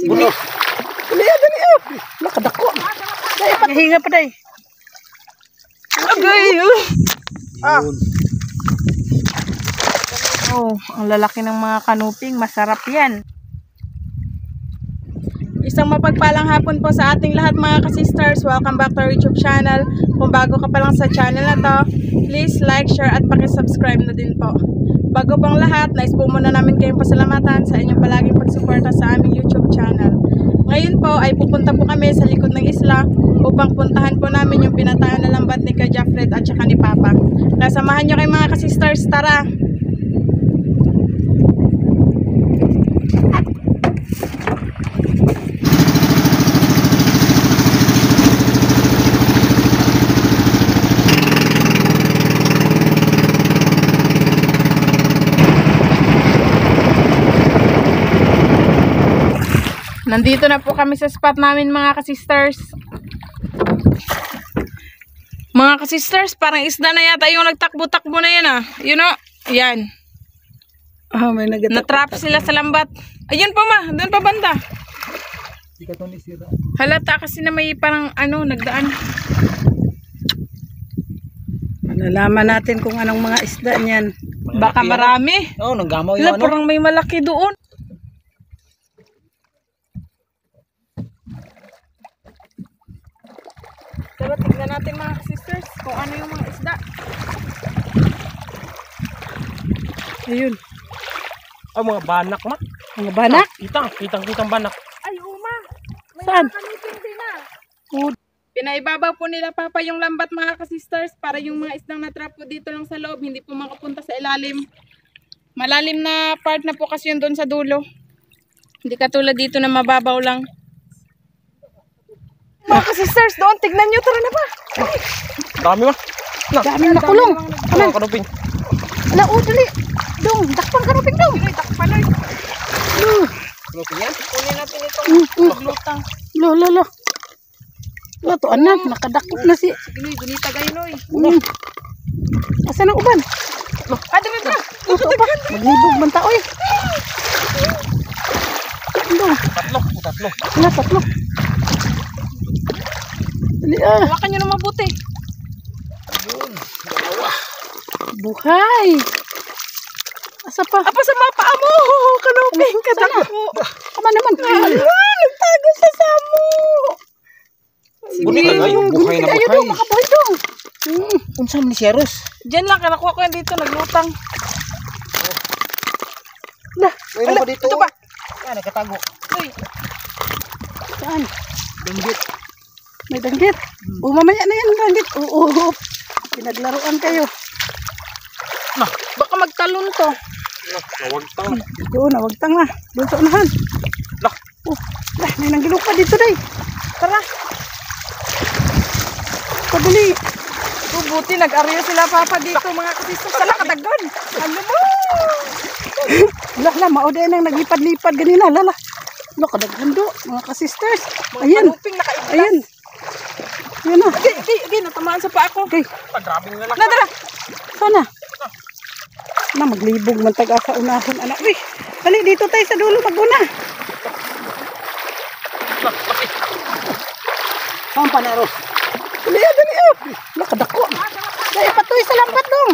Sige. Dali. Nakadako. Nahinga pa day. Agay. Oh, ang lalaki ng mga kanuping. Masarap yan. Isang mapagpalang hapon po sa ating lahat mga ka-sisters. Welcome back to our YouTube channel. Kung bago ka pa lang sa channel na to, please like, share at pakisubscribe na din po. Bago pang lahat, nais po muna namin kayong pasalamatan sa inyong palaging pagsuporta sa aming YouTube channel. Ngayon po ay pupunta po kami sa likod ng isla upang puntahan po namin yung pinatayan na lambat ni Ka Jaffred at saka ni Papa. Kaya samahan nyo kayo mga ka-sisters, tara! Nandito na po kami sa spot namin mga ka-sisters. Mga ka-sisters, parang isda na yata yung nagtakbo-takbo na yan ah. You know, yan. Oh, may natrap sila sa lambat. Ayun pa ma, doon pa banda. Halata kasi na may parang ano, nagdaan. Nalaman natin kung anong mga isda niyan. Baka marami. Oo, naggamaw yung ano. Parang may malaki doon. Pero tignan natin mga sisters kung ano yung mga isda. Ayun. Ay, mga banak ma. Mga banak? Kitang banak. Ay, uma. May saan? Kanipin din na. Pinaibabaw po nila Papa yung lambat mga ka-sisters para yung mga isdang natrap po dito lang sa loob, hindi po makapunta sa ilalim. Malalim na part na po kasi yun doon sa dulo. Hindi katulad dito na mababaw lang. Mga ka-sisters, doon, tignan nyo, tara na ba? Dami ma. Dami na kulong. Ano, kanuping. Ala, dali. Dong, dakpan kanuping dong. Dakpan ay. Kanuping yan? Kunin natin itong lutang. Lo. Ito, anak, nakadakot na si. Sige, Noy, gunita kayo, Noy. Asan ang uban? Dami ba? Ito ba? Maglibog man ta, oy. Tatlo. Wala, tatlo. Dali ah. Hawakan nyo na mabuti. Buhay. Asa pa? Apa sa mga paa mo? Kanuping, kadako. Kama naman. Nagtago sa samo. Buhay na buhay. Ayun, makabuhay dong. Unsa man ni si Aros? Diyan lang, kanakuha ko yan dito, naglutang. Mayroon pa dito. Ito ba? Yan, nagkatago. Uy. Saan? Danggit. May danggit. Mamaya na yan, danggit. Oo. Pinaglaruan kayo. Baka magtalon to. Nawagtang. Doon, nawagtang na. Doon sa unahan. May nanggilupa dito, day. Tara. Pabili. Buti, nag-aryo sila Papa dito, mga kasisters. Sala, kadaggan. Ano mo? Lala, mauday nang naglipad-lipad ganina. Lala. Kadaggan do, mga kasisters. Ayan. Ayan. Ayan na. Okay, natamaan sa paa ko. Okay. Grabe nga lang. Tara. Sana. Maglibog man taga sa unahon, anak. Uy, dali dito tayo sa dulo maguna. Saan pa na Aros? Dali. Nakadako. Dali, patoy sa lambat dong.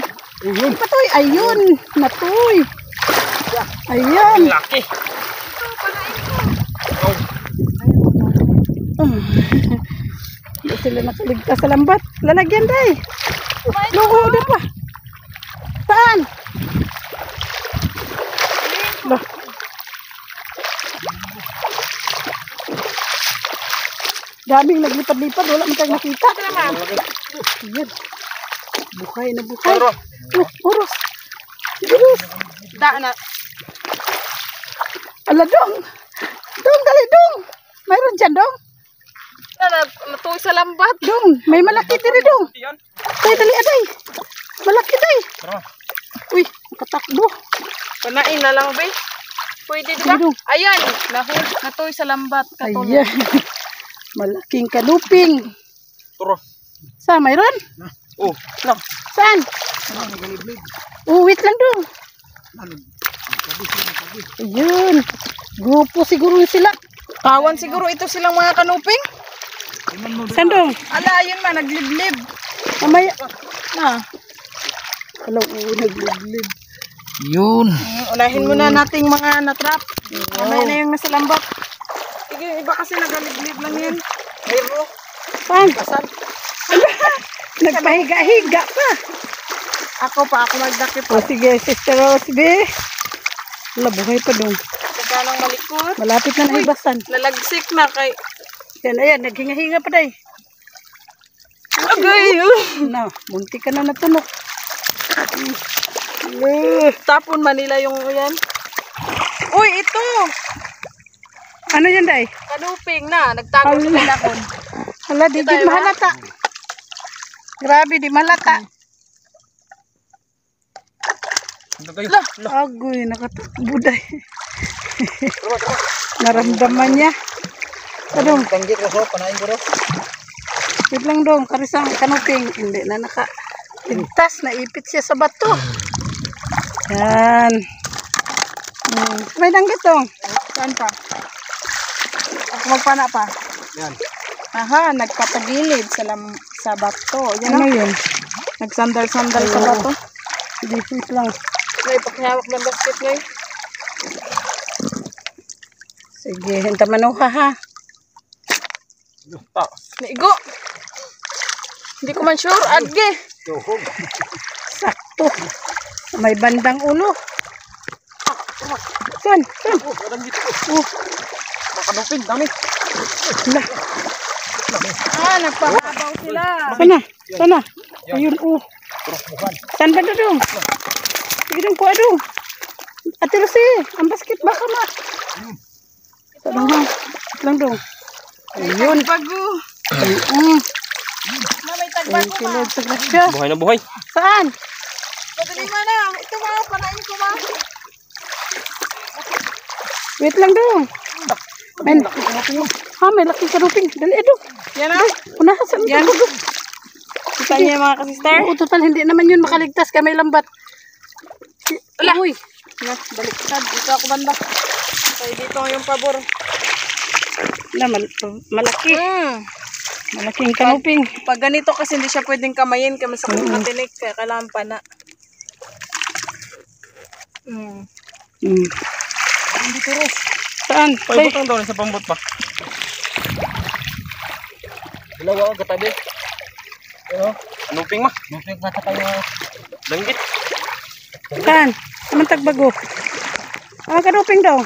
Patoy, ayun. Natuy. Ayan. Laki. Hindi sila nakaligtas sa lambat. Lalagyan day. Luhod pa. Saan? Daming naglipad-lipad. Wala man tayong nakita. Ayan. Buhay na buhay. Oros. Daan na. Ala, dong. Dali, dong. Mayroon dyan, dong. Matuwi sa lambat. Dong, may malaki diri, dong. Tay, dali, aday. Malaki, day. Uy, nakatakbo. Panain na lang, be. Pwede, di ba? Ayan, natuwi sa lambat. Ayan. Malaking kanuping. Turo. Saan, mayroon? Oh. Saan? Wait lang, dong. Ayun. Grupo siguro sila. Kawan siguro ito silang mga kanuping. Sandong. Ala, ayun man, nagliblib. Mamaya. Na. Hello, nagliblib. Yun. Unahin muna nating mga natrap. Mamaya na yung nasa lambot. Sige, yung iba kasi nagliblib lang yan. Mayro. Saan? Nagpahiga-higa pa. Ako magdakip. O sige, Sister Rosby. Wala, buhay pa dong. Pagkanang malikot. Malapit na nahibasan. Lalagsik na kay... Yan, ayan, naghinga-hinga pa day. Agay! Na, munti ka na natunok. Tapon Manila yung yan. Uy, ito! Ano yan day? Kanuping na. Nagtago sa pinakon. Hala, di Ito, mahalata. Grabe, di mahalata. Ito kayo. Agoy, nakatakbo day. Naramdaman niya. Kadong, Tanggit ko so, panain ko ro. wait lang dong, karisang kanuping. Hindi na naka-ligtas, naipit siya sa bato. Yan. May danggit dong. Saan pa? Ako magpana pa. Yan. Aha, nagpatagilid sa bato. Yan Ano o. yun? Nagsandal-sandal sa bato. Hindi, wait lang. Ngay, pakihawak ng basket ngay. Sige, hinta manuha ha. Ta. Naigo. Hindi ko man sure. Age. Tuhog. Sakto. May bandang ulo. Saan? Saan? Tanggit ko. Makanupin, dami. Lah, Nagpahabaw sila. sana. Sana. Ayun, Saan ba na dong? Sige dong, kuha dong. Ate Rosie, ang basket baka na. Saan ha? Lang dong. Ayun. Bago. Na may tagbago Thank you, ma. Lord, sa grasya. Buhay na buhay. Saan? Padali man na. Ito ma, panain ko ma. Wait lang dong. May laki kanuping. Dali, dong. Yan na. Unahan, saan Yan. ito? Kita niyo mga kasister. Oo, total, hindi naman yun makaligtas. Kaya may lambat. Ala. Uy. Na, baliktad. Dito ako banda. Kaya dito yung pabor. Na, malaki. Malaking kanuping. Pag ganito kasi hindi siya pwedeng kamayin kaya masakit ng tinik kaya kailangan pa na. Hindi ko ro. Saan? Ay, Paibutang daw sa pambot pa. Dalawa ka katabi. Ano? Kanuping ma. Kanuping na tayo. Danggit. saan? Anong tagbago? Kanuping daw.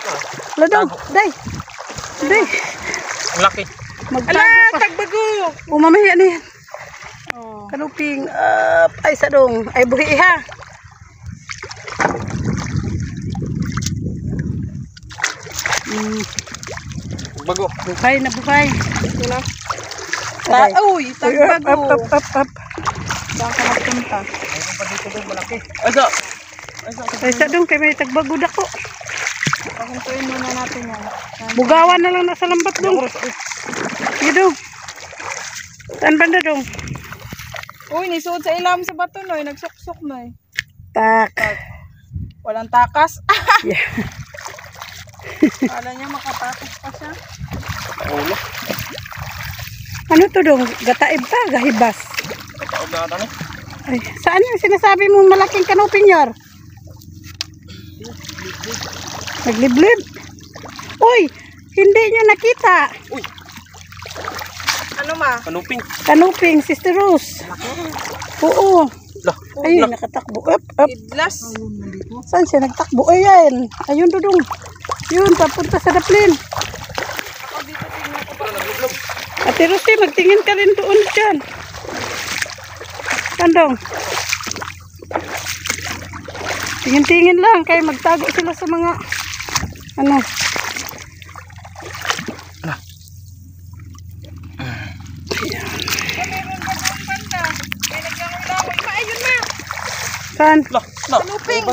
Wala daw. Day. Day. Ang laki. Magtago Ala, pa. tagbago! Mamaya na yan. Oh. Kanuping. Ay, sadong. Ay, buhi ha. Bago. Buhay na buhay. Yun na. Aray. Uy, Uy, up, tagbago! up. Saan ka magpunta? Ayun pa dito doon malaki. Asa. Ay, sadong. Kaya may tagbago dako. Pakuntuin muna natin yan. Bugawan na lang nasa lambat dong. Sige dong. Saan banda dong? Uy, nisuod sa ilam sa bato no. Nagsuksok no. Tak. Walang takas. Yeah. Kala niya makatakas pa siya. Ulo. Ano to dong? Gataib pa, gahibas. Taog na ata ni. Ay, saan yung sinasabi mong malaking kanuping yor? Nagliblib. Uy, hindi nyo nakita. Uy, Ano ma? kanuping. Kanuping, Sister Rose. Oo. Lah. Ayun, nakatakbo. Up. Idlas. Saan siya nagtakbo? Ayan. Ayun, dudong. Yun, papunta sa daplin. Ako dito tingnan ko pa. Ate Rosie, magtingin ka rin doon dyan. Tandong. Tingin-tingin lang, kaya magtago sila sa mga ano. Meron ba doon banda? May nagkakulaw. Ma, ayun na. Saan? Lah. Lah. Kanuping.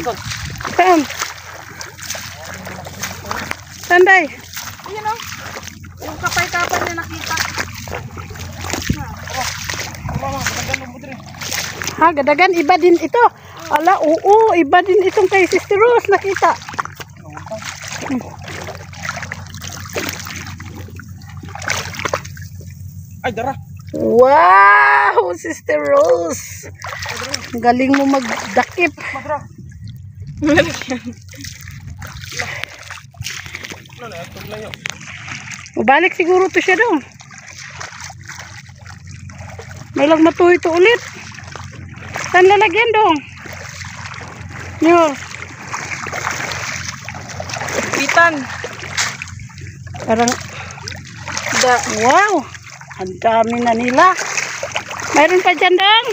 Saan? Saan, day? Ayun o. Yung kapay-kapay niya nakita. Ha, gadagan, iba din ito. Ala, oo, iba din itong kay Sister Rose, nakita. Ay, dara. Wow, Sister Rose. Ang galing mo magdakip. Madra. Malaki. Ano na, ito na yun. Mabalik siguro to siya daw. May lang matuloy to ulit. Saan lalagyan dong? Nyo. Bitan. Parang wow. Ang dami na nila. Mayroon pa dyan dong.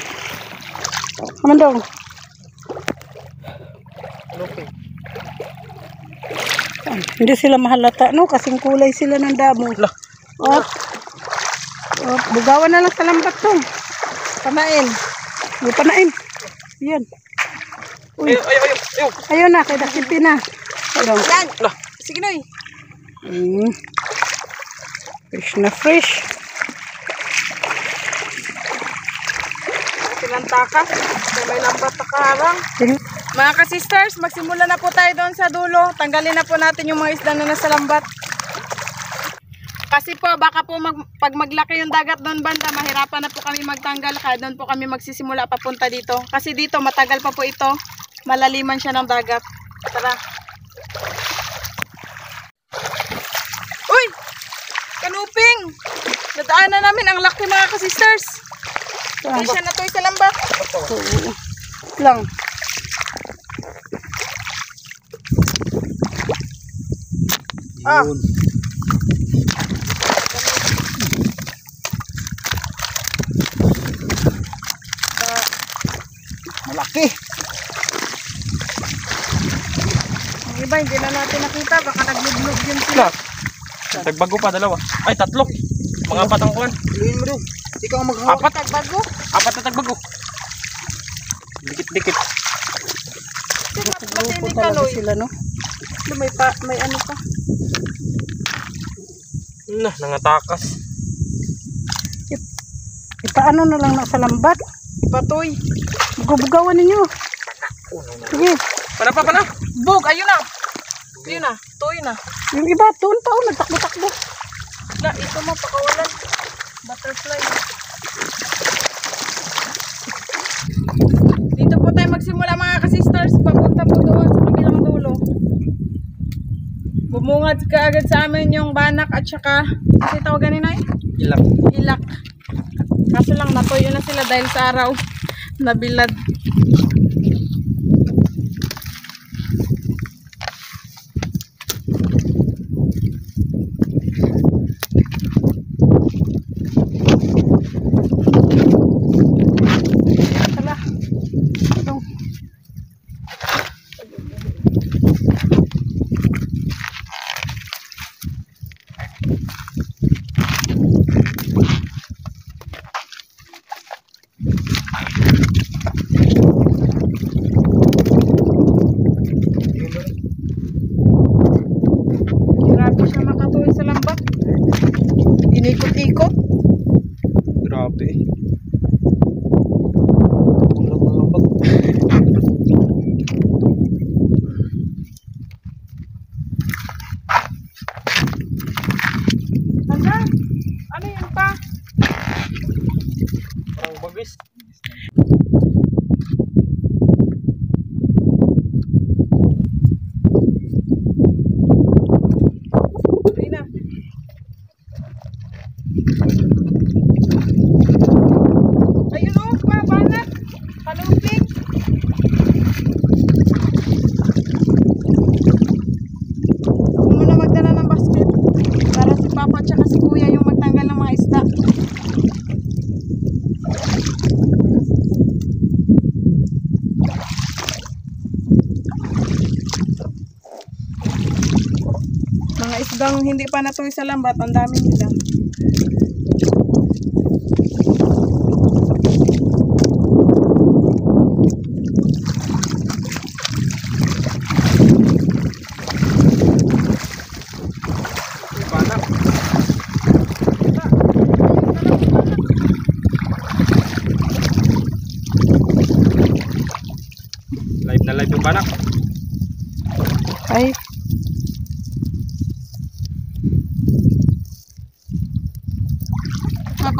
Aman dong. Luping. Hindi sila mahalata no. Kasing kulay sila ng damo. Lah. Oh. Oh, bugawan na lang sa lambat dong. Panain. May panain. Yan. Uy. Ayaw. Ayun na. Kay dakipin na. Ayun. Yan. Lah. Sige Noy. Fresh na fresh. Silang takas. Kaya may lambat na kaharang. Mga ka-sisters, magsimula na po tayo doon sa dulo. Tanggalin na po natin yung mga isda na nasa lambat. Kasi po, baka po pag maglaki yung dagat doon banda, mahirapan na po kami magtanggal. Kaya doon po kami magsisimula papunta dito. Kasi dito, matagal pa po ito. Malaliman siya ng dagat. Tara. Uy! Kanuping! Nadaanan namin ang laki mga ka-sisters. Hindi siya natuloy sa lambat. Oo. Lang. Ah. Malaki. Ang iba, hindi na natin nakita. Baka naglublog yun sila. Tagbago pa, dalawa. Ay, tatlo. Mga patangkuan. Luhin mo doon. Ikaw ang maghawak. Apat. Tagbago. Apat na tagbago. Dikit-dikit. Grupo Matinig ka, talaga Loy. sila no. May ano pa. Nangatakas. Ipaano na lang nasa lambat. Patoy. Bugawan ninyo. Sige. Pana. Bug, ayun na. Ayun na. Toy na. Yung iba, doon pa. Nagtakbo-takbo. Na, ito mo, pakawalan. Butterfly. Dito po tayo magsimula mga ka-sisters. Papunta po doon sa kabilang dulo. Bumungad ka agad sa amin yung banak at saka, kasi tawagan nila Ilak. ilak. Kaso lang natuyo na sila dahil sa araw. Nabilad. Tala. Ito. Grabe siya makatuloy sa lambat. Inikot-ikot. Grabe. Tulog na lambat. Handa? Ano yun pa? Parang bagis. Ayun na. Ayun o, banak. Kanuping. Ako muna magdala ng basket. Para si Papa at saka si Kuya yung magtanggal ng mga isda. Mga isdang hindi pa natuloy sa lambat, ang dami nila. Panak. Live na live yung panak. Ay.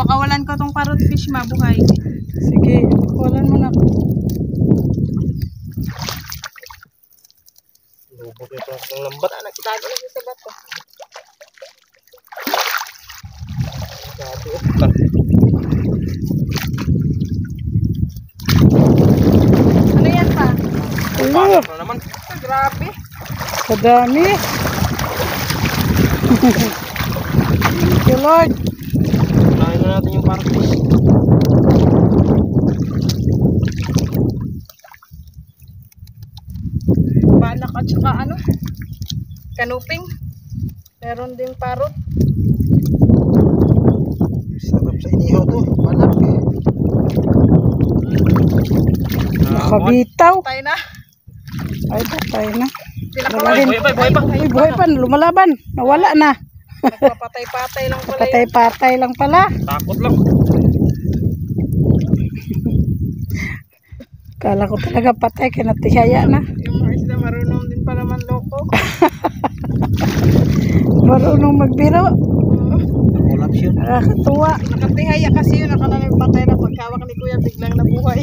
pakawalan ko tong parrot fish mabuhay. Sige, pakawalan mo na. Lubog ito ng lambat. Anak kita lagi sa bato. Ano yan pa? Ulo, Ano naman? Grabe. kadami. Thank you, Lord. Unahin na natin yung parrot fish. Banak at saka ano? Kanuping. Meron ding parrot. Sarap sa inihaw to. Banak eh. Nakabitaw. Tayo na. Ay, patay na. Pinakawalan. Buhay pa. Uy, buhay pa. Lumalaban. Nawala na. Nagpapatay-patay lang pala yun. Patay-patay lang pala. Takot lang. Kala ko talaga patay. Kinatihaya na. Yung mga isda marunong din pala manloko. Marunong magbiro. Collapse yun. Nakakatuwa. Nakatihaya kasi yun. Nakalangipatay na pagkawak ni Kuya biglang nabuhay.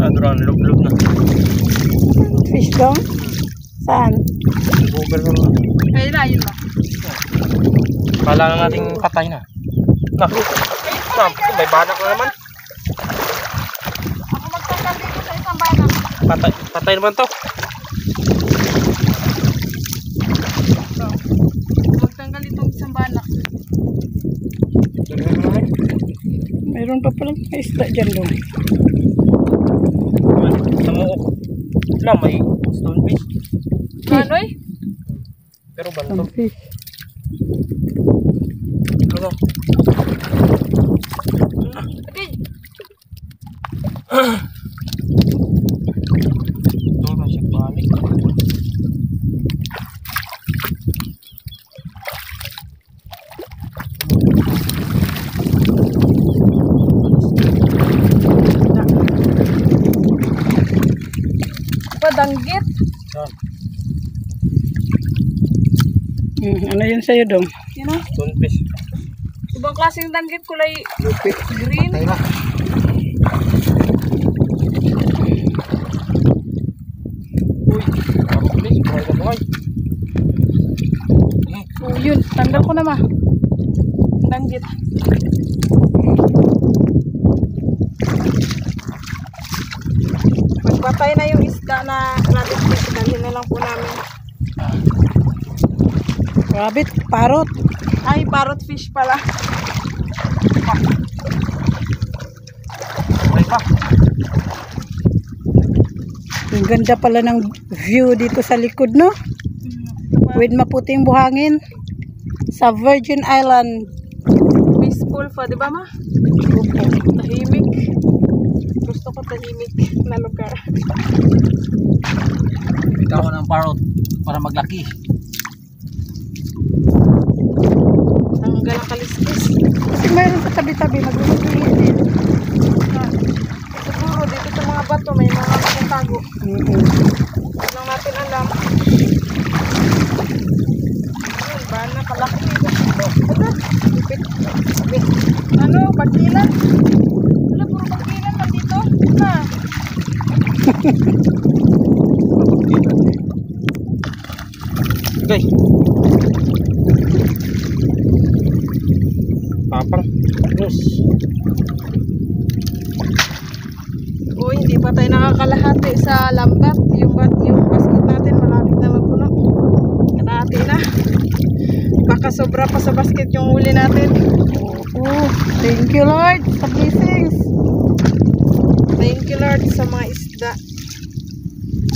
Duran, loob na. Fish dong. Saan? Google na lang. Ayun na, yun na. Kala na nating patay na. Ma'am, may banak na naman. Ako magtanggal dito sa isang banak. Patay naman to. So, magtanggal itong isang banak. Mayroon pa palang isda dyan dong. Namuok. Wala, may stonefish. Ano eh? Pero Ang banto. fish. Ano? Okay. Ito na siya balik. Padanggit. Ano yun sa'yo dong? Yun o. Stonefish. Ibang klaseng danggit kulay Lupit. green. Patay na. Uy, parrot fish. Buhay na buhay. Oh, yun. Tanggal ko na ma. Danggit. Pagpatay na yung isda na rabbit fish, dalhin na lang po namin. Rabbit, parrot. Ay, parrot fish pala. Buhay pa. Ang ganda pala ng view dito sa likod, no? With maputing buhangin. Sa Virgin Island. Peaceful pa, di ba ma? Tahimik. Gusto ko tahimik na lugar. Ikaw ng parrot para maglaki. Tanggal ang kaliskis. Kasi mayroon sa tabi-tabi. Naglulutuin din. Siguro dito sa mga bato may mga nakatago. Hindi lang natin alam. Ayun, bana kalaki dito. Ano? Lipit. Ano? Bagilan? Wala, puro bagilan lang dito. Na. Okay. Papang. Yes. Uy, hindi pa tayo nakakalahati sa lambat. Yung basket natin malapit na mapuno. Kalahati na. Baka sobra pa sa basket yung huli natin. Oh, thank you Lord sa blessings. Thank you Lord sa mga isda.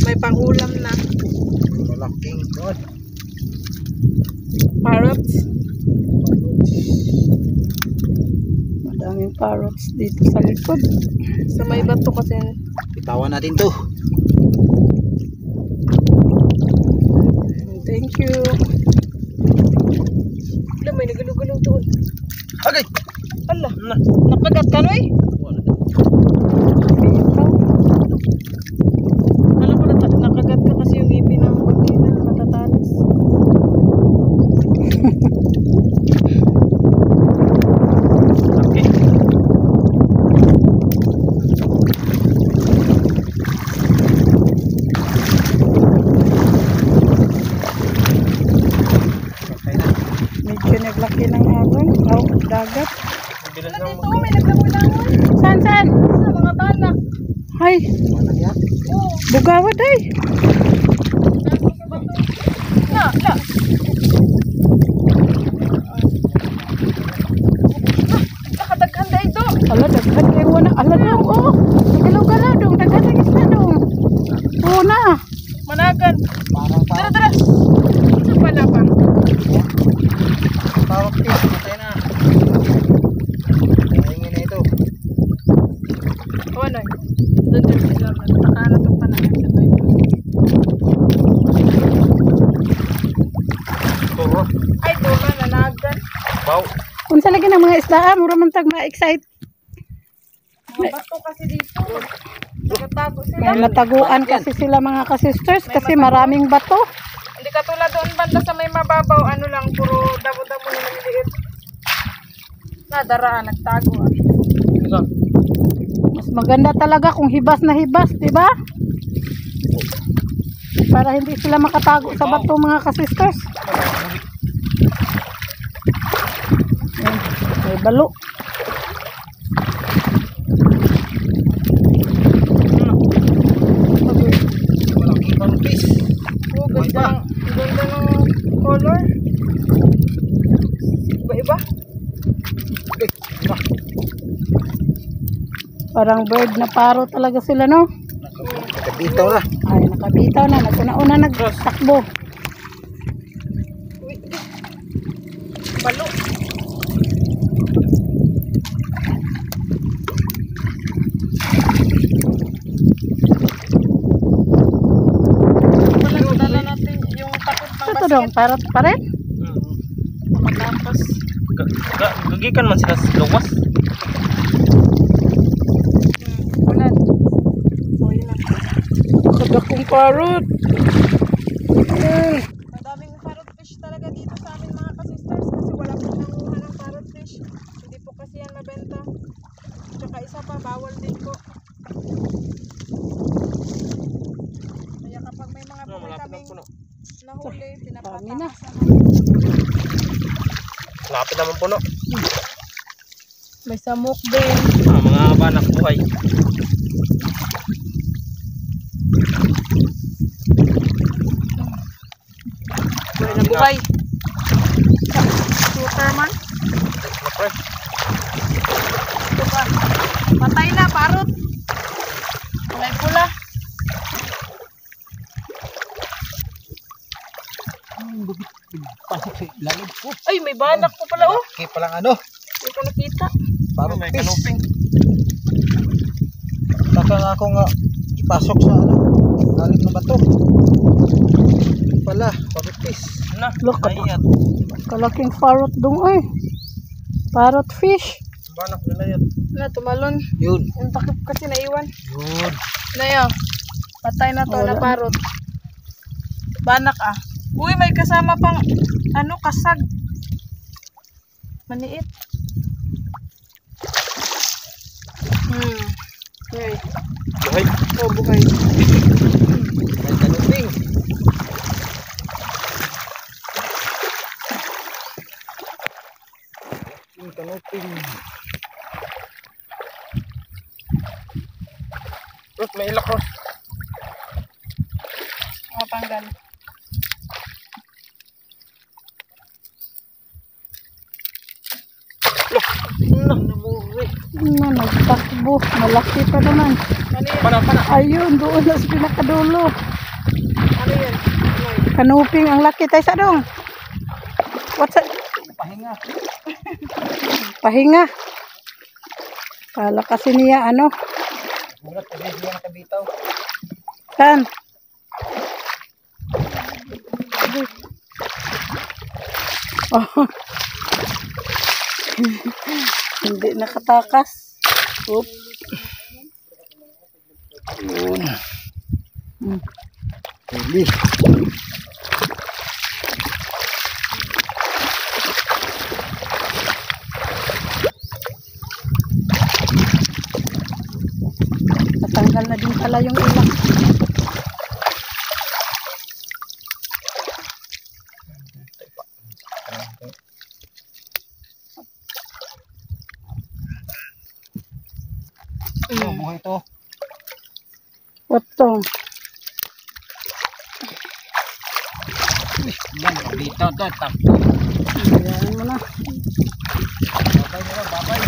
May pangulam na. Malaking God. Parrots. Madaming parrots dito sa likod. Sa may bato kasi. Bitawan natin to. Thank you. Alam, may nagulong-gulong doon. Okay. Ala, nakagat ka no eh? Alam ko nakagat ka kasi yung ipin ng pagkina matatalas. Bugawad ay. Na. Nakadaghan dahil do. Ala, daghan kayo wala. Ala dong, oh. Galaw-galaw dong. Daghan ang isda dong. Oo na. Managan. Parang Tara. Saan pala pa? parang fish. Matay na. Hingin na ito. O ano? Doon sila. Nakano itong panahon sa tayo. Turo. Ay, doon nanagan. Baw. Kung sa lagi ng mga isda, mura man tag ma-excite. Mga bato kasi dito. Nagatago sila. May nataguan kasi sila mga kasisters kasi maraming bato. Hindi katulad doon banda sa may mababaw. Ano lang, puro damo-damo na maliliit. Nadaraan, nagtago. Mas maganda talaga kung hibas na hibas, di ba? Para hindi sila makatago sa bato mga kasisters. Ayan, may balo. Malaking parang fish. Oh, ganda ng color. Iba-iba. Parang bird na paro talaga sila, no? Nakabitaw na. Ay, nakabitaw na. Naguna-una nagtakbo. Balo. Dala natin yung takot ng Ito dong, parot pa rin. matapos. Gagikan man sila sa gawas. Ulan. O, yun lang. Kadakong parot. Madaming parrot fish talaga dito sa amin mga kasisters kasi wala po nanguha ng parrot fish. Hindi po kasi yan mabenta. Tsaka isa pa, bawal din po. Kaya kapag may mga buhay Malapit kaming ng puno. nahuli, Dami na. pinapatakas na. Lapit naman puno. May samok din. Mga banak buhay. Buhay na buhay. Shooter man. Napre. Ito pa. Patay na, parrot. Kulay pula. Pasok sa ilalim. Ay, may banak po pala oh. Okay palang ano. Hindi ko nakita. Parang May fish. kanuping. Taka na ako nga ipasok sa ano. Lalim ng bato. Pala, parang fish. Na, Look at naiyak. Kalaking parrot dong ay. Parrot fish. Banak nila yan. Na, tumalon. Yun. Yung takip kasi naiwan. Yun. Na yun. Patay na to Wala na parrot. Banak ah. Uy, may kasama pang ano, kasag. Maniit. Okay. Buhay. Oh, buhay. May kanuping. Yung kanuping. Rus, may ilak Rus. Mapanggal. Nagtakbo. Malaki pa naman. Ano yan? Pana. Ayun, doon na sa pinakadulo. Ano yan? Ano? Kanuping ang laki tayo sa dong. What's that? Pahinga. Pahinga. Kala kasi niya ano. Mulat kasi siya nakabitaw. Kan. Oh. Hindi nakatakas. Oop. Yun. Huli. Natanggal na din pala yung ilang. Oh, buhay to. Otong. Yan, dito to. Ayan mo na. Babay nila, babay.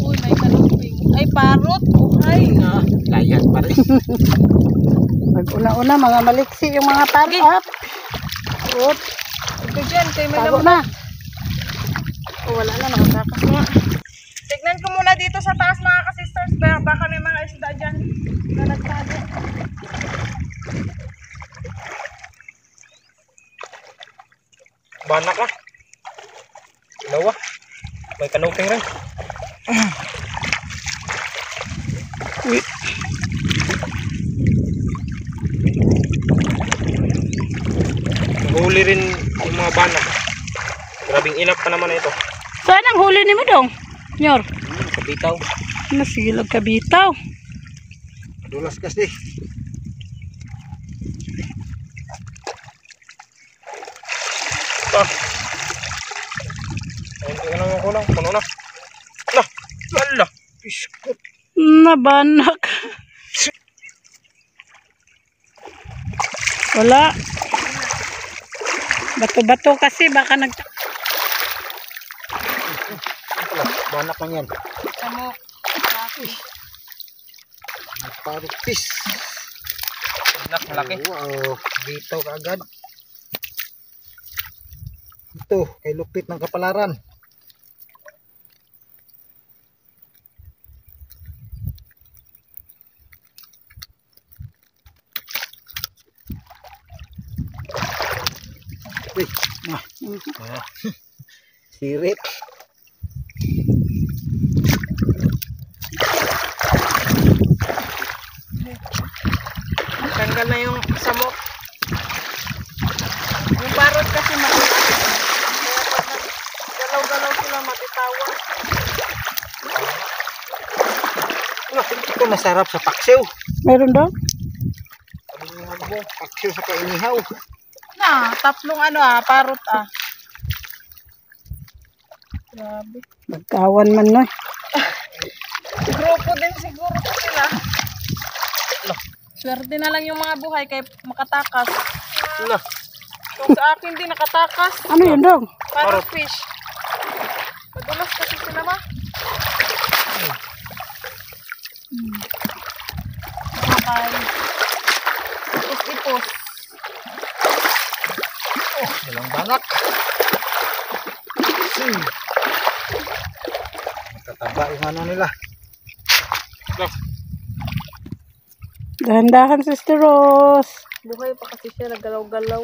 Uy, may kalumping. Ay, parot. Buhay. Layat pa rin. Pag una-una, mga maliksi yung mga parot. Oop, Ito dyan, kay may tago naman. na. Oh, wala na, nakatakas na. Tignan ko muna dito sa taas mga ka-sisters. Baka may mga isda dyan na nagtago. Bana ka. Dalawa. May kanuping rin. Huli rin yung mga bana. Grabing inap pa naman ito. Saan ang huli ni mo dong? Nyor, Kapitaw. nasilag ka bitaw. Dulas kasi. Ah. Ayun, tingnan naman ko lang. Puno na. Lah. Lala. Piskot. Nabanak. Wala. Bato-bato kasi baka nag... Banak man yan. Samok. Parot fish. Anak, malaki. Wow, dito kaagad. Ito, kay lupit ng kapalaran. Uy, sirit. Tanggal na yung samok. Yung parot kasi makulit. Kaya pag galaw-galaw sila matitawan. Ito masarap sa paksiw. Meron daw? Paksiw sa kainihaw. Na, tatlong parot Grabe. Magkawan man no. Grupo din siguro po sila. Swerte na lang yung mga buhay kay makatakas. Lah. Kung sa akin din nakatakas. Ano yun dong? Parrot fish. Madulas kasi sila ba? Okay. Ipos-ipos. Walang banak. Matataba yung ano nila. Dahan-dahan, Sister Rose. Buhay pa kasi siya, nagalaw-galaw.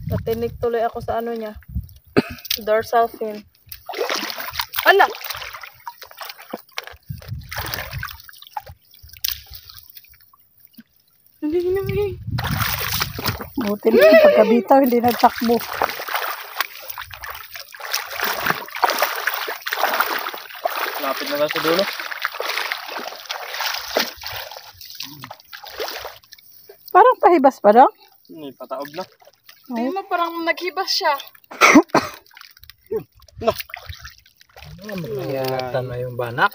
Natinig tuloy ako sa ano niya. Dorsal fin. Ala! Hindi na Buti na yung pagkabitaw, hindi nagtakbo. Lapit na lang sa dulo. Parang pahibas pa daw. Hindi, pataob na. Tingnan mo, parang naghibas siya. Mayatan na yung banak.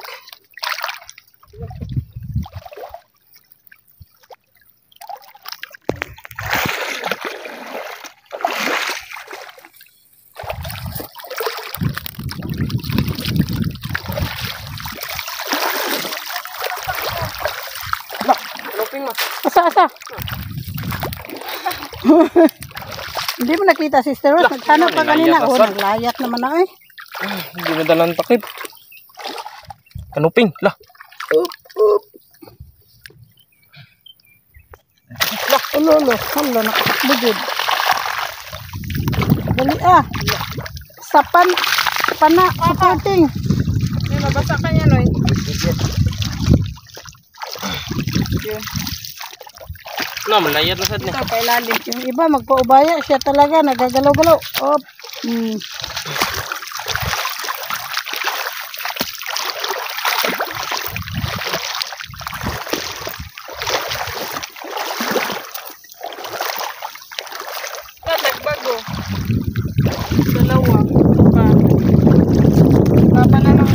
Kanuping ma. Asa? Hindi mo nakita, Sister Rose. Naghanap pa kanina. nilayat, Oh, asal. naglayat naman na eh. Hindi na dalang takip. Kanuping. Lah. Ulolo. Hala, nakatakbo dyan. Dali Sapan. Pana. Supporting. Hindi, mabasa ka niya, Noy. Na, malayat na sa atin. Ito, pailalim. Yung iba, magpaubaya. Siya talaga. Nagagalaw-galaw. Op. Nagbago. Dalawa. Pa. Baba na lang.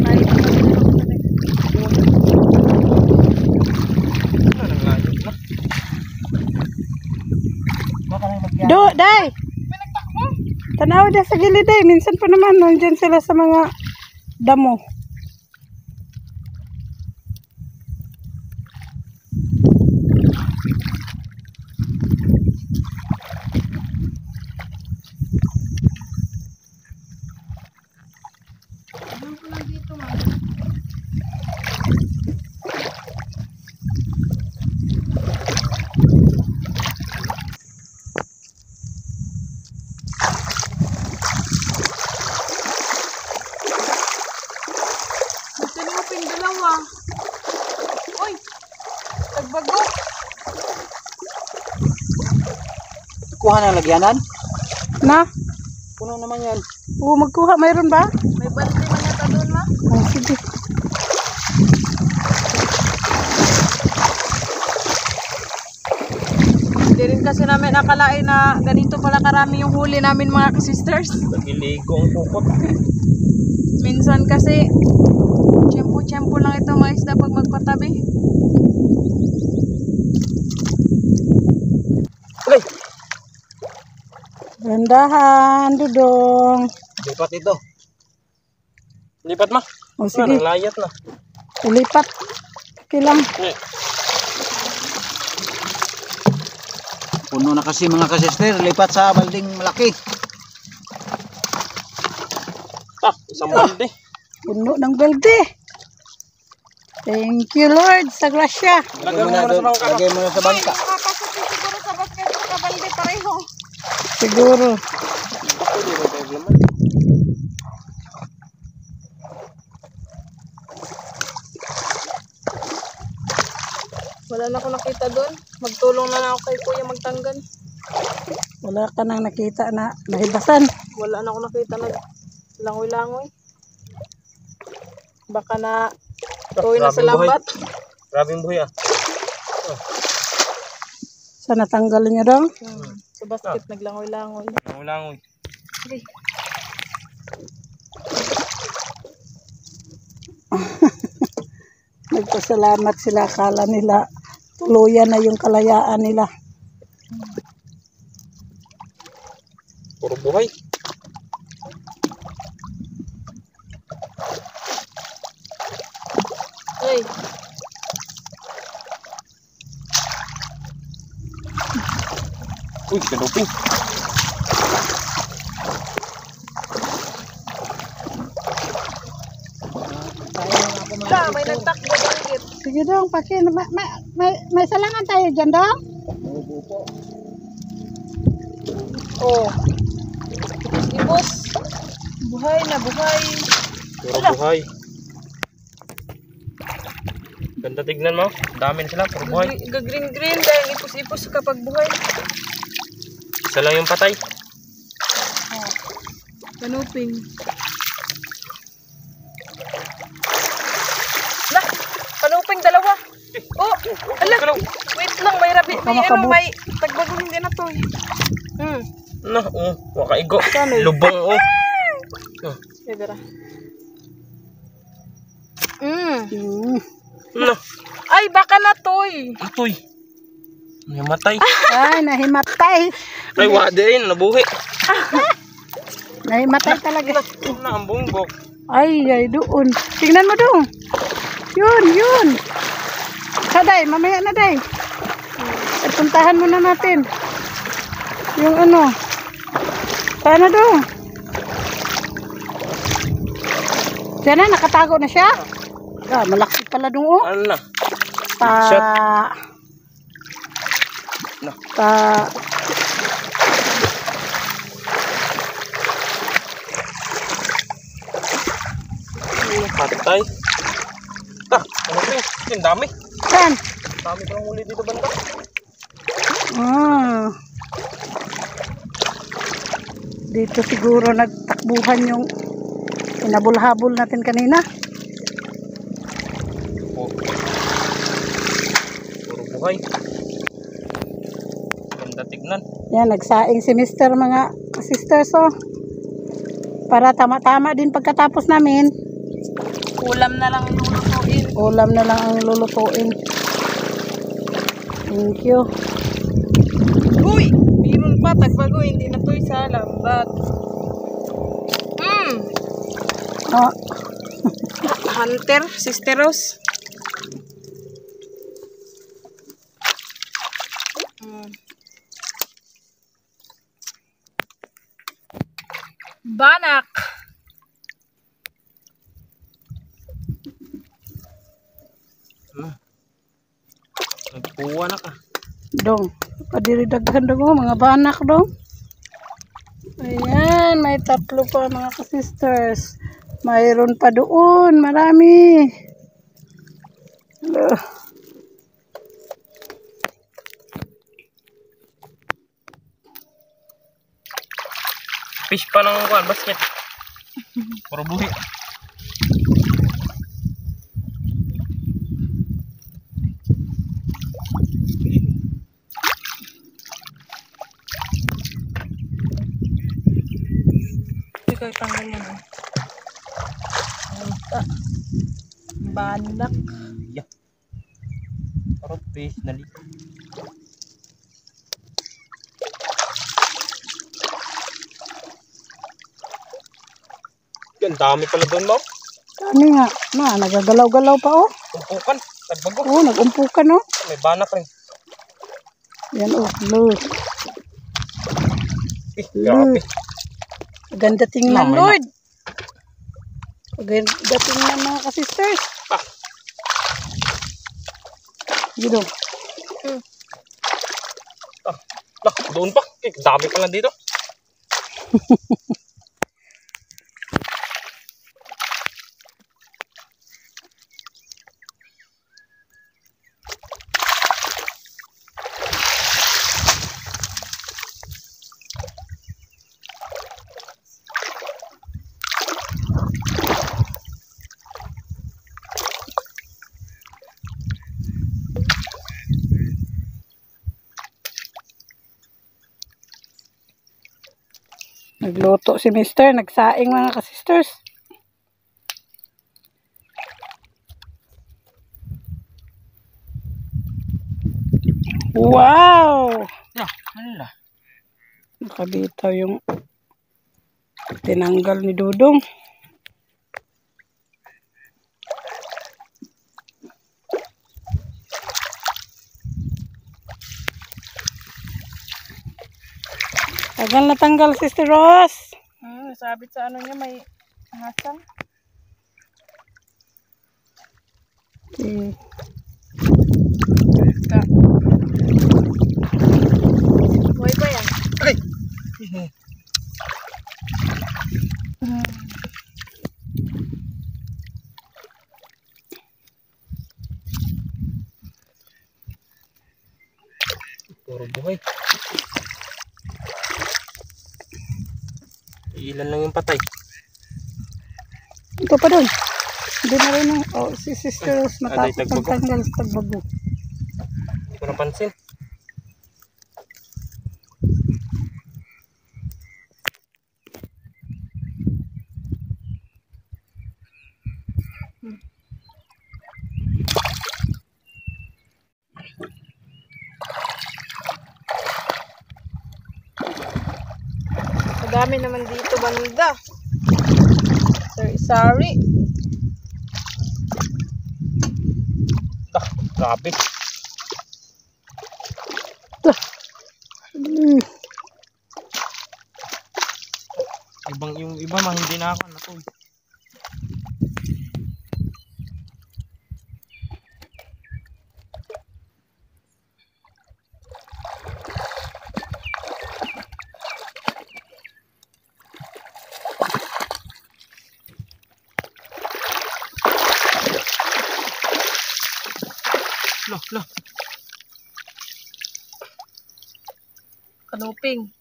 Kahit Do, day. Tanaw dia sa gilid day. Minsan pa naman nandyan sila sa mga damo. Ito na yung dalawa. Uy! Tagbago. Kuha na lagyanan. Na? Puno naman yan. Oo, magkuha. Mayroon ba? May balde man yata doon, ma. Oh, sige. Hindi rin kasi namin akalain na ganito pala karami yung huli namin mga sisters. Nagiligo ang pukot. Minsan kasi tiyempo-tiyempo lang ito mga isda pag magpatabi. Ay! Gandahan, Dudong. Lipat ito. Lipat ma. O sige, Layat na. ilipat. Okay lang. Puno na kasi mga kasister. Lipat sa balding malaki. Isang balde. Puno ng balde. Thank you, Lord, sa grasya. Lagay mo na sa bangka. Lagay mo na sa bangka. Makakasapin siguro sa basket sa kabalde pareho. Siguro. Wala na ako nakita doon. Magtulong na lang ako kay kuya magtanggal. Wala ka nang nakita na nahibasan. Wala na ako nakita na langoy-langoy. Baka na tuwi na sa lambat. Grabing buhay ah. Sana tanggalin niyo dong. Sa basket naglangoy-langoy. Langoy. Okay. Nagpasalamat sila. Akala nila tuluyan na yung kalayaan nila. Puro buhay. Hey. Uy, kanuping. May nagtakbo dito. Sige dong, pakin. May salangan tayo dyan dong. Oh. Ibos. Buhay na buhay. Puro buhay. Ganda tignan mo. Dami na sila. Puro buhay. Green dahil ipos-ipos kapag buhay. Isa lang yung patay. Kanuping. Lah, kanuping dalawa. Oh, ala. Wait lang, may rabi. May tagbagong hindi na to. No, wakaigo. Lubong Bebera. No. Ay, baka na toy. Atoy. Namatay. Ay, nahimatay. Ay, wade rin. Nabuhi. Nahimatay talaga. Na, ang bungbok. Ay, doon. Tingnan mo dong. Yun. Day, mamaya na day. At puntahan muna natin. Yung ano. Sana dong. Diyan na, nakatago na siya. Ah, malaki pala dong oh. Ano na? Pa... No. Patay. Ano rin? Ang dami. Saan? Dami palang huli dito banda. Dito siguro nagtakbuhan yung inabol-habol natin kanina. Puro buhay. Ganda tignan. Yan, nagsaing si Mr. mga sisters oh. Para tama-tama din pagkatapos namin. Ulam na lang yung lulutuin. Ulam na lang ang lulutuin. Thank you. Uy! Meron pa, tagbago, hindi na to isa lambat. Oh, Hunter, Sister Rose. Banak. Nagpuwa na ka. dong. Padiridaghan dong oh, mga banak dong. Ayan, may 3 pa mga ka-sisters. Mayroon pa doon, marami. Fish pa ng kuan, basket. Puro buhi. Ikaw itanggal mo na. Banak. Yeah. Puro fish, nalito. Yan, dami pala doon, Mau. Dami nga. Nagagalaw-galaw pa oh. Umpukan, nagbago. Oh, nagumpukan oh. May banak rin. Yan oh, look. Grabe. Ganda tingnan, Mamay na. Lord. Ganda tingnan mga ka-sisters. Dito. Doon pa. Dami pala dito. Nagluto si Mister, nagsaing mga ka-sisters. Wow! Hala. Nakabitaw yung tinanggal ni Dudong. Tagal na tanggal, Sister Rose. Sabit sa ano niya, may hasang. Okay. Buhay ba yan? Ay! Puro buhay. Ilan lang yung patay. Ito pa doon. Hindi na rin yung, oh, si Sister Rose Aday, matapos tagbago. magtanggal sa tagbago. Hindi ko napansin. Madami naman dito, banda. Sorry. Grabe. Yung iba mah hindi na ako na to. Loh. Kanuping.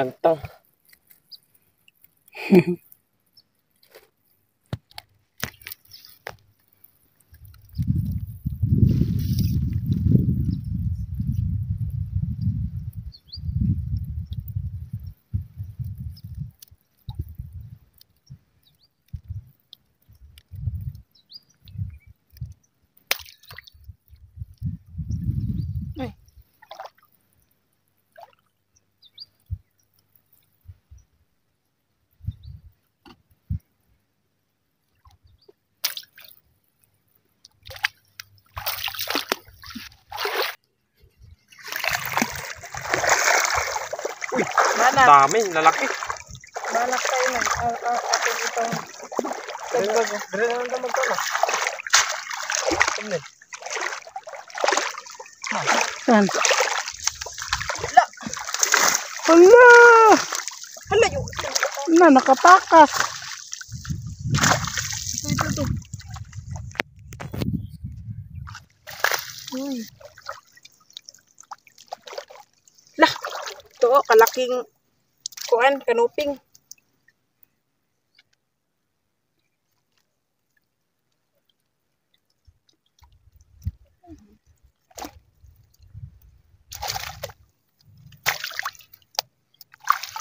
Tang-tang. Balak. Dami, lalaki. Balak tayo nun. Atin itong tagbago. Dire na naman ito na. Saan? Hala! Hala yun. Na, nakatakas. Ito. Uy. Lah. Ito, kalaking kuan, kanuping.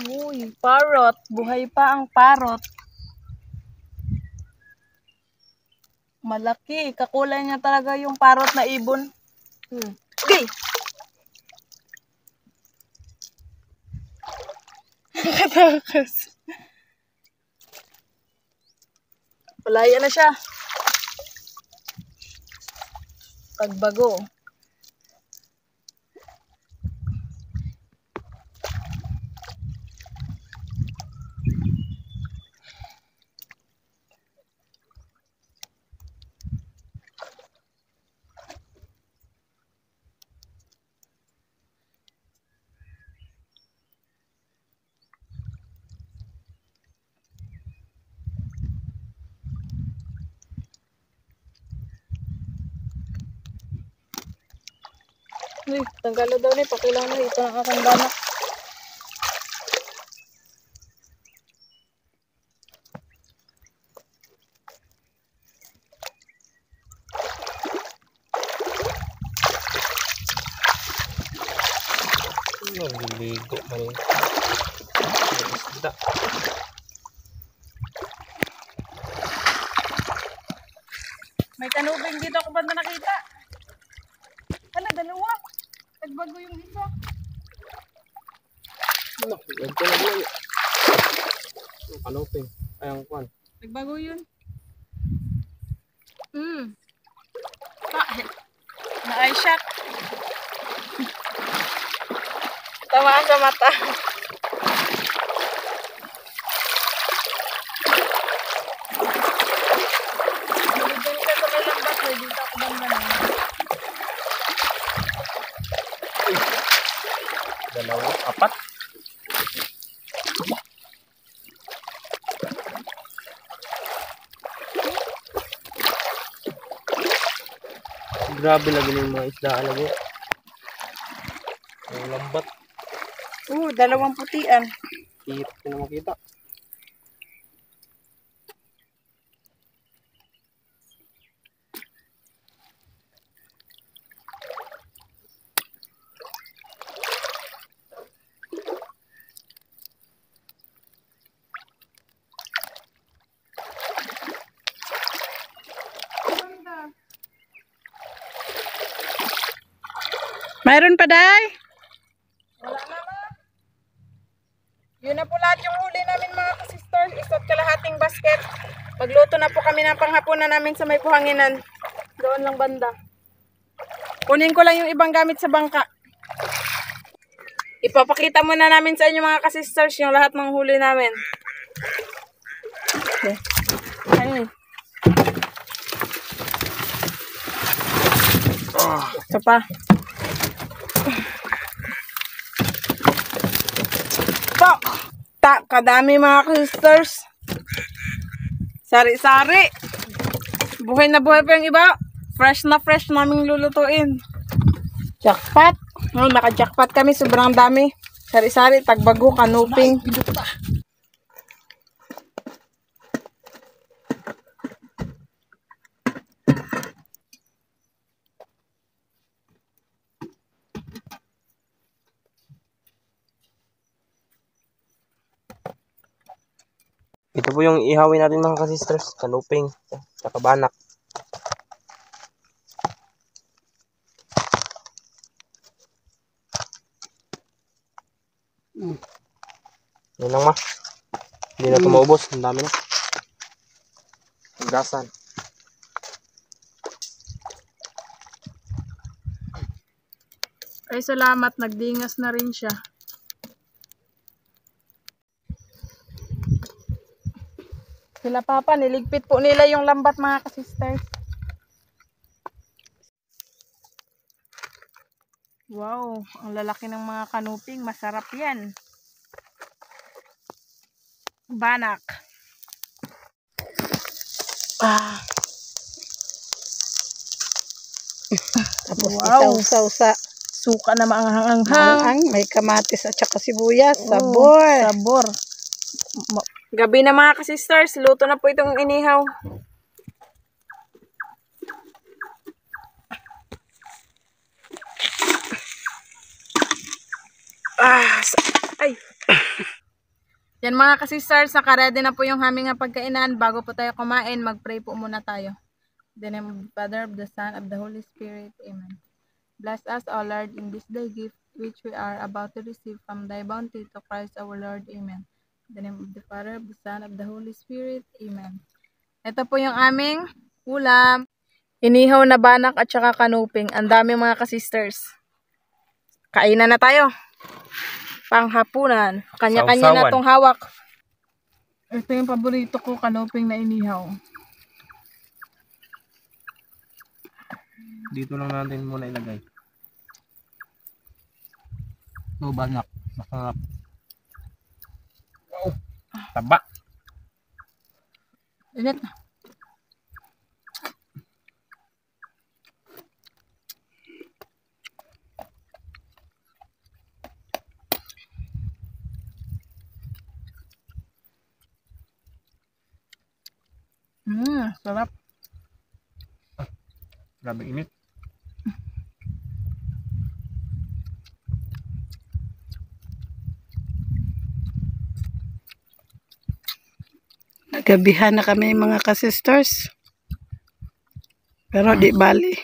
Uy, parrot. Buhay pa ang parrot. Malaki. Kakulay niya talaga yung parrot na ibon. Okay. Nakatakas. Palaya na siya. Pagbago. Uy, tanggalо daw ni, pakilang na. Ito ang aking banak. Nagliligo man yun. Isda. May kanubing dito ako banda nakita. Hala, dalawa. Nagbago yung isa. Ano? Ito na lang. Ang kanoping. Ay, ang kwan. Nagbago yun. Na-eye shock. Tamaan sa mata. Nagiging ka sa may lambat. Dito ako banda na. Dalawa. Apat. Grabe lagi ng mga isda alago. Ang lambat. Dalawang putian. Hirap ko na makita. Mayroon pa, Day? Wala naman. Yun na po lahat yung huli namin mga kasisters. Isa't kalahating basket. Magluto na po kami ng panghapunan namin sa may puhanginan. Doon lang banda. Kunin ko lang yung ibang gamit sa bangka. Ipapakita muna namin sa inyo mga kasisters yung lahat ng huli namin. Okay. Ayun. Ito pa. Kadami mga sisters. Sari-sari. Buhay na buhay pa yung iba. Fresh na fresh naming lulutuin. Jackpot. Naka-jackpot kami. Sobrang dami. Sari-sari, tagbago, kanuping. Ito po yung ihawin natin mga ka-sisters. Kanuping. Saka banak. Yan lang ma. Hindi na ito maubos. Ang dami na. Gasan. Ay, salamat. Nagdingas na rin siya. Sila papa, niligpit po nila yung lambat mga ka-sisters. Wow, ang lalaki ng mga kanuping. Masarap yan. Banak. Tapos Wow. isaw-saw sa Suka na maanghang-anghang. ang may kamatis at saka sibuyas. Sabor. Sabor. Gabi na mga ka-sisters, luto na po itong inihaw. Ay. Yan mga ka-sisters, nakaredy na po yung aming pagkainan. Bago po tayo kumain, mag-pray po muna tayo. In the name of the Father, of the Son, of the Holy Spirit. Amen. Bless us, O Lord, in this day gift which we are about to receive from thy bounty to Christ our Lord. Amen. In the name of the Father, of the Son, of the Holy Spirit. Amen. Ito po yung aming ulam. Inihaw na banak at saka kanuping. Ang dami mga ka-sisters. Kainan na tayo. Panghapunan. Kanya-kanya na tong hawak. Ito yung paborito ko, kanuping na inihaw. Dito lang natin muna ilagay. Ito banak. Masarap. Wow. Taba. Init. Sarap. Grabe init. Nagabihan na kami mga ka-sisters. Pero di bali.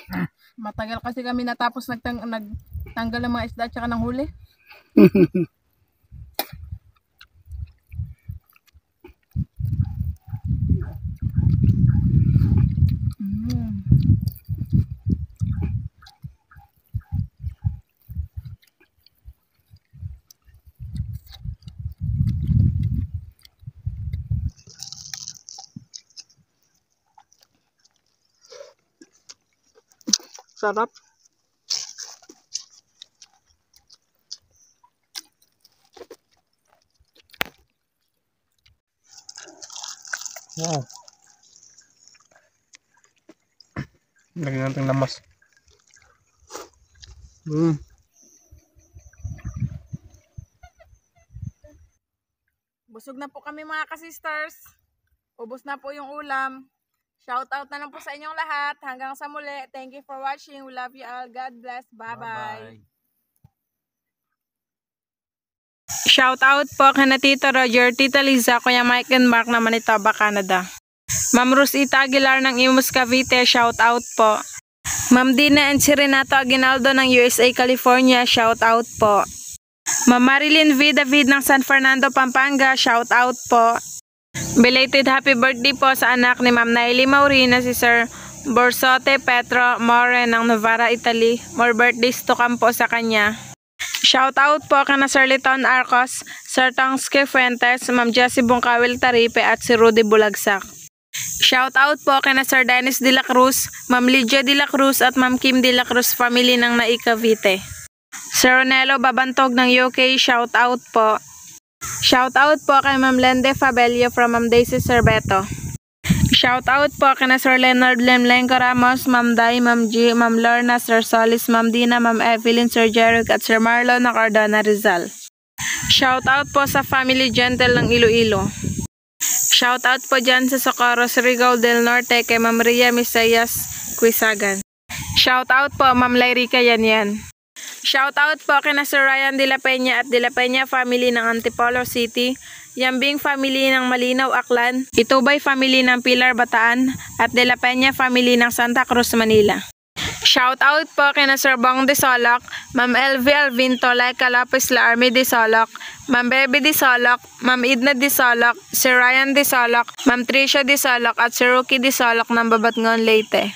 Matagal kasi kami natapos nagtanggal ng mga isda at saka ng huli. Sarap. Wow. Lagyan natin lamas. Busog na po kami mga ka-sisters. Ubos na po yung ulam. Shout out na lang po sa inyong lahat. Hanggang sa muli. Thank you for watching. We love you all. God bless. Bye-bye. Shout out po kay na Tito Roger, Tita Liza, Kuya Mike and Mark na Manitoba, Canada. Ma'am Rosita Aguilar ng Imus Cavite, shout out po. Ma'am Dina and si Renato Aguinaldo ng USA, California, shout out po. Ma'am Marilyn V. David ng San Fernando, Pampanga, shout out po. Belated happy birthday po sa anak ni Ma'am Naily Mauri na si Sir Borsote Petro More ng Novara, Italy. More birthdays to come po sa kanya. Shout out po kana Sir Liton Arcos, Sir Tongske Fuentes, Ma'am Jessie Bungkawil Taripe at si Rudy Bulagsak. Shout out po kana Sir Dennis de la Cruz, Ma'am Lydia de la Cruz at Ma'am Kim de la Cruz family ng Naikavite. Sir Ronelo Babantog ng UK, shout out po. Shout out po kay Ma'am Lende Fabelio from Ma'am Daisy Cerveto. Shout out po kay Sir Leonard Lemlenco Ramos, Ma'am Dai, Ma'am G, Ma'am Lorna, Sir Solis, Ma'am Dina, Ma'am Evelyn, Sir Jeric at Sir Marlon ng Cardona Rizal. Shoutout po sa Family Gentle ng Iloilo. Shoutout po dyan sa Socorro, Surigao del Norte kay Ma'am Ria Misayas Quisagan. Shoutout po Ma'am Lairica Yanyan. Shoutout po kina Sir Ryan De La Peña at De La Peña family ng Antipolo City, Yambing family ng Malinaw, Aklan, Itubay family ng Pilar, Bataan, at De La Peña family ng Santa Cruz, Manila. Shoutout po kina Sir Bong De Solok, Ma'am LV Alvinto, Laika Lopez La Army De Solok, Ma'am Bebe De Solok, Ma'am Idna De Solok, Sir Ryan De Solok, Ma'am Tricia De Solok at Sir Rookie De Solok ng Babatngon, Leyte.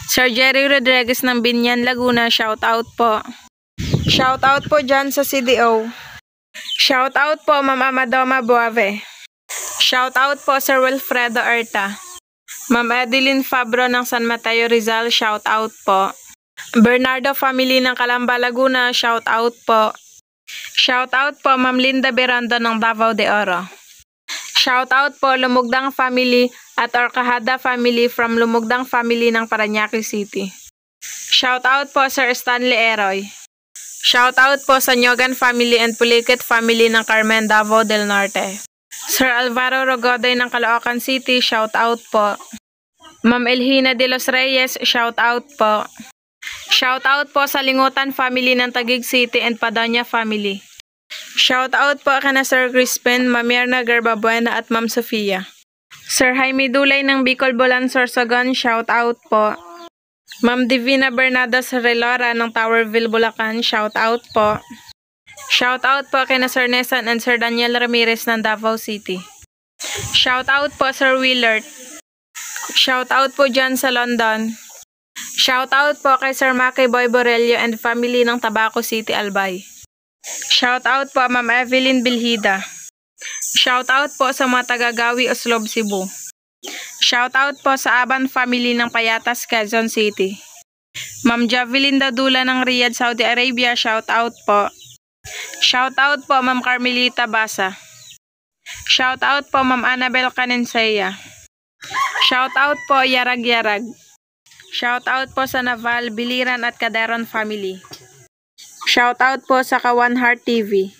Sir Jerry Rodriguez ng Binyan, Laguna, shoutout po. Shoutout po dyan sa CDO. Shoutout po Ma'am Amadoma Buave. Shoutout po Sir Wilfredo Erta. Ma'am Adeline Fabro ng San Mateo Rizal, shoutout po. Bernardo family ng Calamba, Laguna, shoutout po. Shoutout po Ma'am Linda Berando ng Davao de Oro. Shoutout po Lumugdang family at Orcahada family from Lumugdang family ng Parañaque City. Shoutout po Sir Stanley Eroy. Shoutout po sa Nyogan family and Puliket family ng Carmen, Davao del Norte. Sir Alvaro Rogodoy ng Caloocan City, shoutout po. Ma'am Elhina de los Reyes, shoutout po. Shoutout po sa Lingutan family ng Taguig City and Padonia family. Shoutout po kana Sir Crispin, Ma'am Mirna Garbabuena at Ma'am Sofia. Sir Jaime Dulay ng Bicol Bulan, Sorsogon, shoutout po. Ma'am Divina Bernardo Relora ng Towerville, Bulacan, shoutout po. Shoutout po kina Sir Nesan and Sir Daniel Ramirez ng Davao City. Shoutout po Sir Willard. Shoutout po dyan sa London. Shoutout po kay Sir Maki Boy Borello and family ng Tabaco City, Albay. Shoutout po Ma'am Evelyn Bilhida. Shoutout po sa mga taga-Gawi, Oslob, Cebu. Shoutout po sa Aban family ng Payatas, Quezon City. Ma'am Javelin Dadula ng Riyadh, Saudi Arabia, shoutout po. Shoutout po Ma'am Carmelita Basa. Shoutout po Ma'am Annabel Canenseya. Shoutout po Yarag Yarag. Shoutout po sa Naval, Biliran at Caderon family. Shoutout po sa Kawan Heart TV.